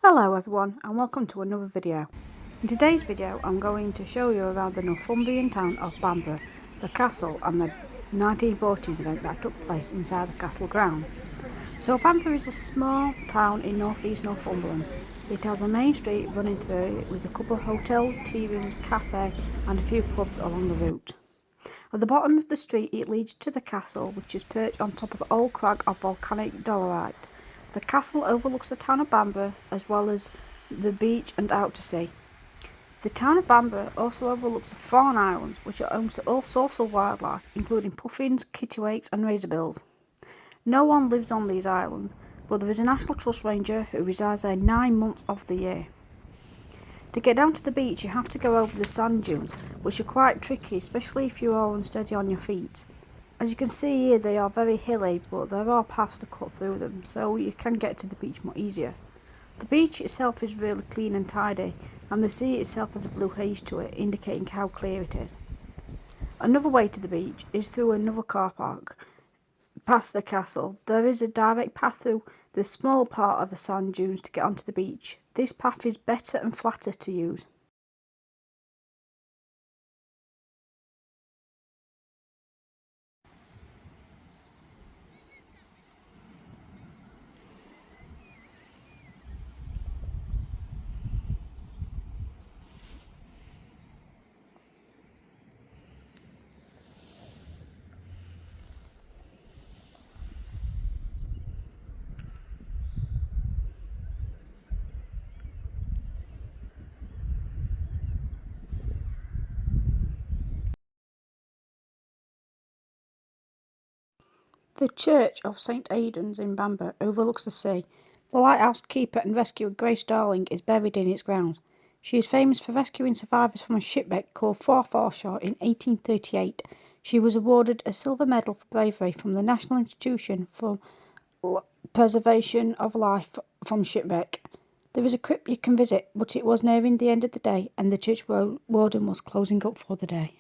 Hello everyone and welcome to another video. In today's video I'm going to show you around the Northumbrian town of Bambugh, the castle and the 1940s event that took place inside the castle grounds. So Bambugh is a small town in northeast Northumberland. It has a main street running through it with a couple of hotels, tea rooms, cafe and a few pubs along the route. At the bottom of the street it leads to the castle, which is perched on top of the old crag of volcanic dolerite. The castle overlooks the town of Bambugh as well as the beach and out to sea. The town of Bambugh also overlooks the Fawn Islands, which are home to all sorts of wildlife, including puffins, kittiwakes and razorbills. No one lives on these islands, but there is a National Trust ranger who resides there 9 months of the year. To get down to the beach you have to go over the sand dunes, which are quite tricky, especially if you are unsteady on your feet. As you can see here, they are very hilly, but there are paths to cut through them, so you can get to the beach more easier. The beach itself is really clean and tidy, and the sea itself has a blue haze to it, indicating how clear it is. Another way to the beach is through another car park. Past the castle, there is a direct path through the small part of the sand dunes to get onto the beach. This path is better and flatter to use. The Church of St Aidan's in Bambugh overlooks the sea. The lighthouse keeper and rescuer Grace Darling is buried in its grounds. She is famous for rescuing survivors from a shipwreck called Foreshore in 1838. She was awarded a silver medal for bravery from the National Institution for Preservation of Life from Shipwreck. There is a crypt you can visit, but it was nearing the end of the day and the church warden was closing up for the day.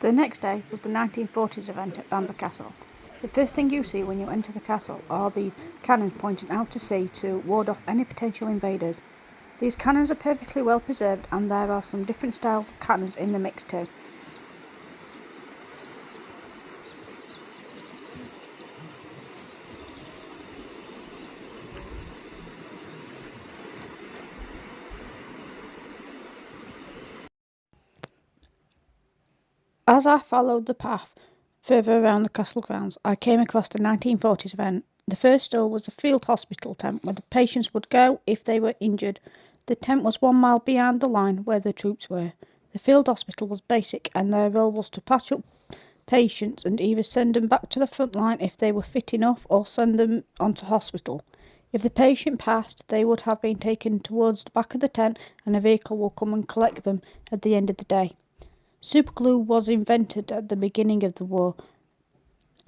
The next day was the 1940s event at Bambugh Castle. The first thing you see when you enter the castle are these cannons pointing out to sea to ward off any potential invaders. These cannons are perfectly well preserved and there are some different styles of cannons in the mix too. As I followed the path further around the castle grounds, I came across the 1940s event. The first stall was a field hospital tent where the patients would go if they were injured. The tent was 1 mile behind the line where the troops were. The field hospital was basic and their role was to patch up patients and either send them back to the front line if they were fit enough or send them on to hospital. If the patient passed, they would have been taken towards the back of the tent and a vehicle will come and collect them at the end of the day. Superglue was invented at the beginning of the war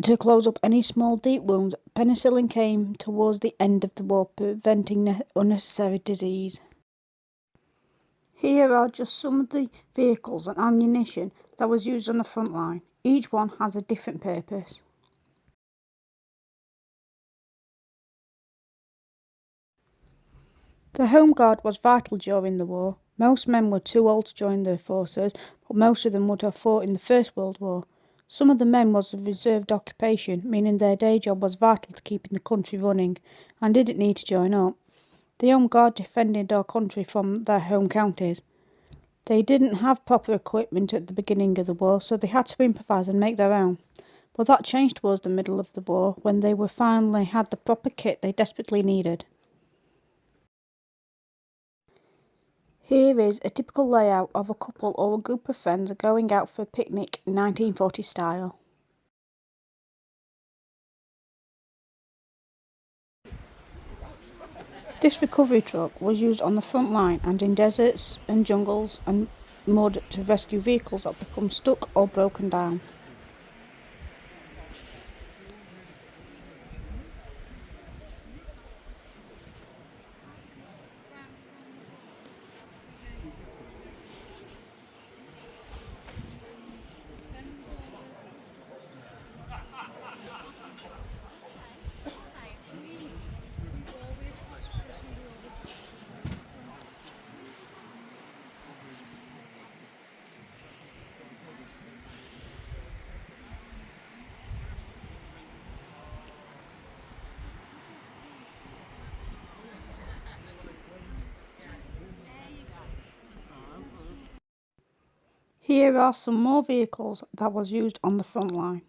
to close up any small deep wounds. Penicillin came towards the end of the war, preventing unnecessary disease. Here are just some of the vehicles and ammunition that was used on the front line. Each one has a different purpose. The Home Guard was vital during the war. Most men were too old to join the forces, but most of them would have fought in the First World War. Some of the men was a reserved occupation, meaning their day job was vital to keeping the country running, and didn't need to join up. The Home Guard defended our country from their home counties. They didn't have proper equipment at the beginning of the war, so they had to improvise and make their own. But that changed towards the middle of the war, when they were finally had the proper kit they desperately needed. Here is a typical layout of a couple or a group of friends going out for a picnic 1940s style. This recovery truck was used on the front line and in deserts and jungles and mud to rescue vehicles that become stuck or broken down. Here are some more vehicles that was used on the front line.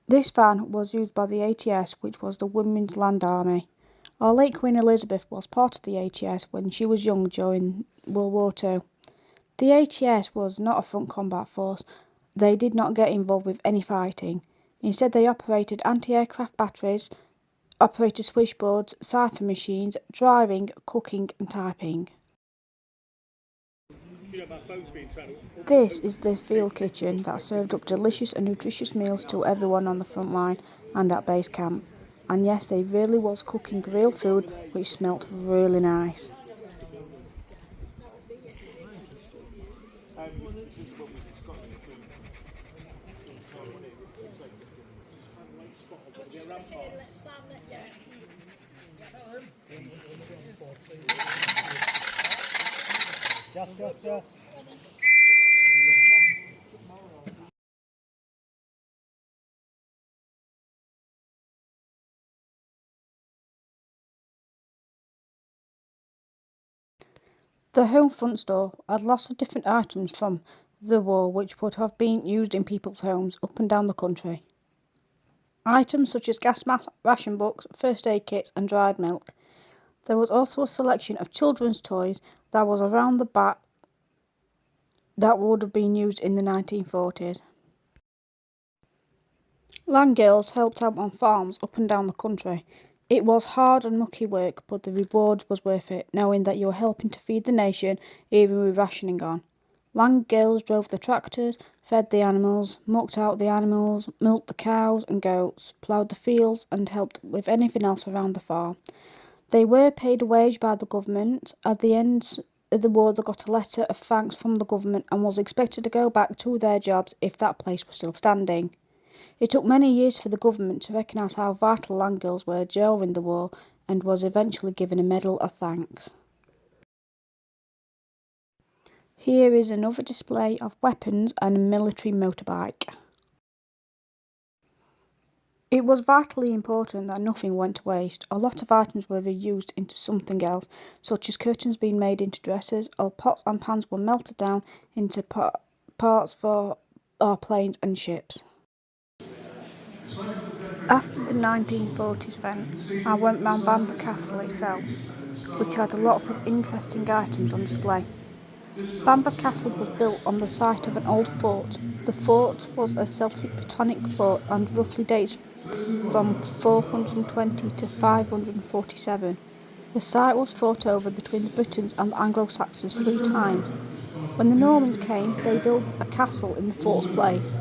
This van was used by the ATS, which was the Women's Land Army. Our late Queen Elizabeth was part of the ATS when she was young during World War II. The ATS was not a front combat force. They did not get involved with any fighting. Instead, they operated anti-aircraft batteries, operated switchboards, cipher machines, driving, cooking and typing. This is the field kitchen that served up delicious and nutritious meals to everyone on the front line and at base camp. And yes, they really was cooking real food, which smelt really nice. The home front store had lots of different items from the war which would have been used in people's homes up and down the country. Items such as gas masks, ration books, first aid kits and dried milk. There was also a selection of children's toys that was around the back that would have been used in the 1940s. Land girls helped out on farms up and down the country. It was hard and mucky work, but the reward was worth it, knowing that you were helping to feed the nation, even with rationing on. Land girls drove the tractors, fed the animals, mucked out the animals, milked the cows and goats, ploughed the fields and helped with anything else around the farm. They were paid a wage by the government. At the end of the war, they got a letter of thanks from the government and was expected to go back to their jobs if that place was still standing. It took many years for the government to recognise how vital land girls were during the war and was eventually given a medal of thanks. Here is another display of weapons and a military motorbike. It was vitally important that nothing went to waste. A lot of items were reused into something else, such as curtains being made into dresses, or pots and pans were melted down into parts for our planes and ships. After the 1940s event, I went round Bambugh Castle itself, which had lots of interesting items on display. Bambugh Castle was built on the site of an old fort. The fort was a Celtic Teutonic fort and roughly dates from 420 to 547. The site was fought over between the Britons and the Anglo-Saxons 3 times. When the Normans came, they built a castle in the fort's place.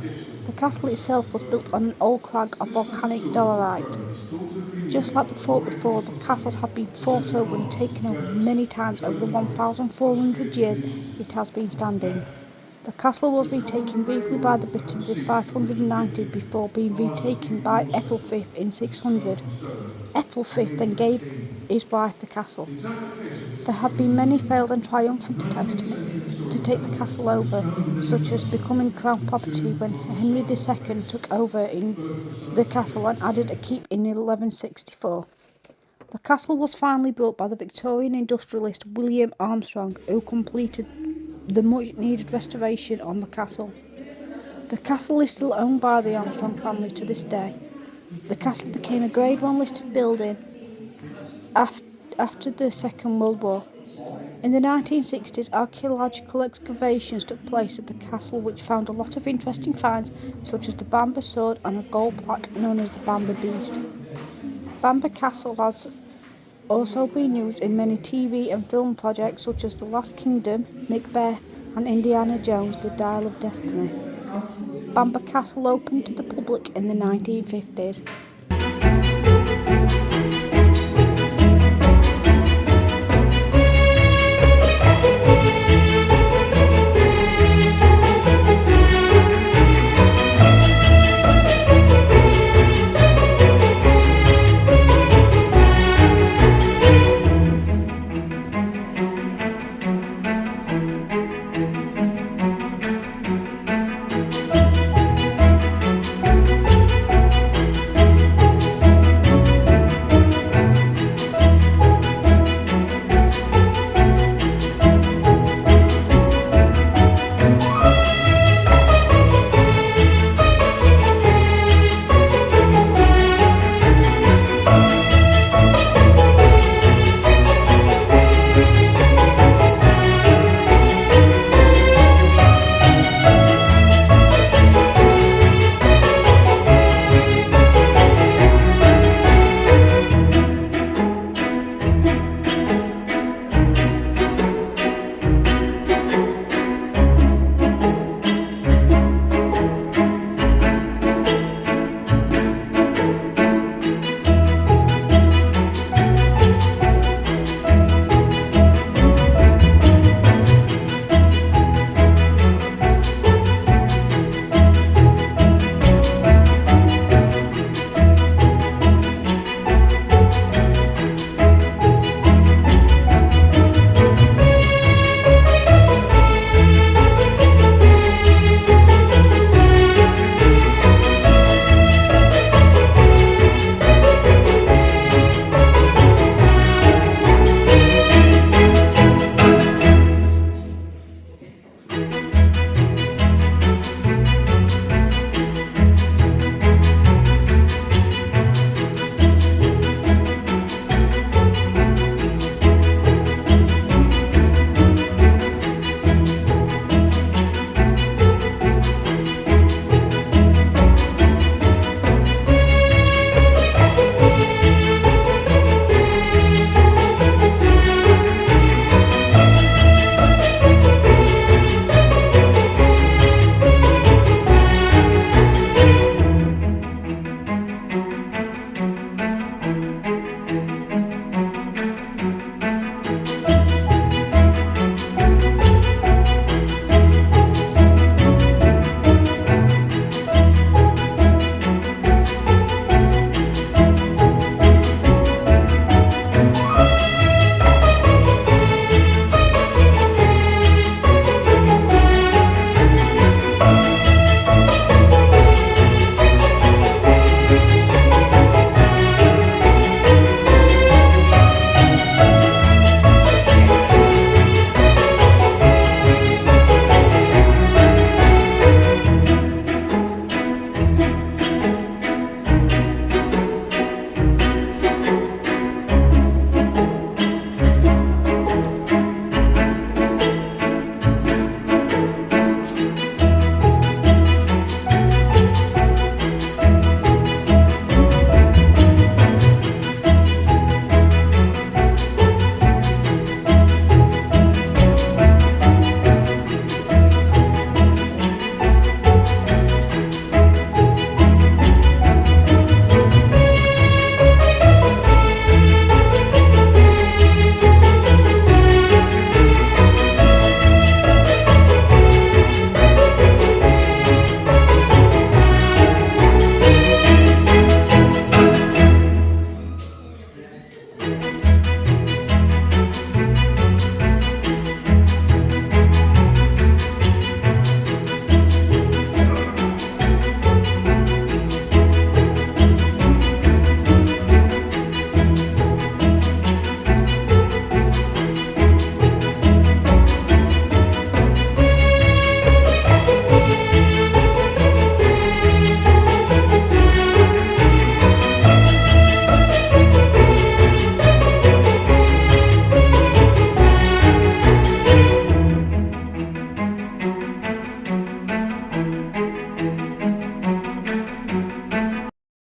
The castle itself was built on an old crag of volcanic dolerite. Just like the fort before, the castle had been fought over and taken over many times over the 1,400 years it has been standing. The castle was retaken briefly by the Britons in 590 before being retaken by Ethelfrith in 600. Ethelfrith then gave his wife the castle. There have been many failed and triumphant attempts to take the castle over, such as becoming crown property when Henry II took over in the castle and added a keep in 1164. The castle was finally built by the Victorian industrialist William Armstrong, who completed the much-needed restoration on the castle. The castle is still owned by the Armstrong family to this day. The castle became a Grade 1 listed building after the Second World War. In the 1960s, archaeological excavations took place at the castle which found a lot of interesting finds such as the Bambugh sword and a gold plaque known as the Bambugh Beast. Bambugh Castle has also been used in many TV and film projects such as The Last Kingdom, Macbeth and Indiana Jones, The Dial of Destiny. Bambugh Castle opened to the public in the 1950s.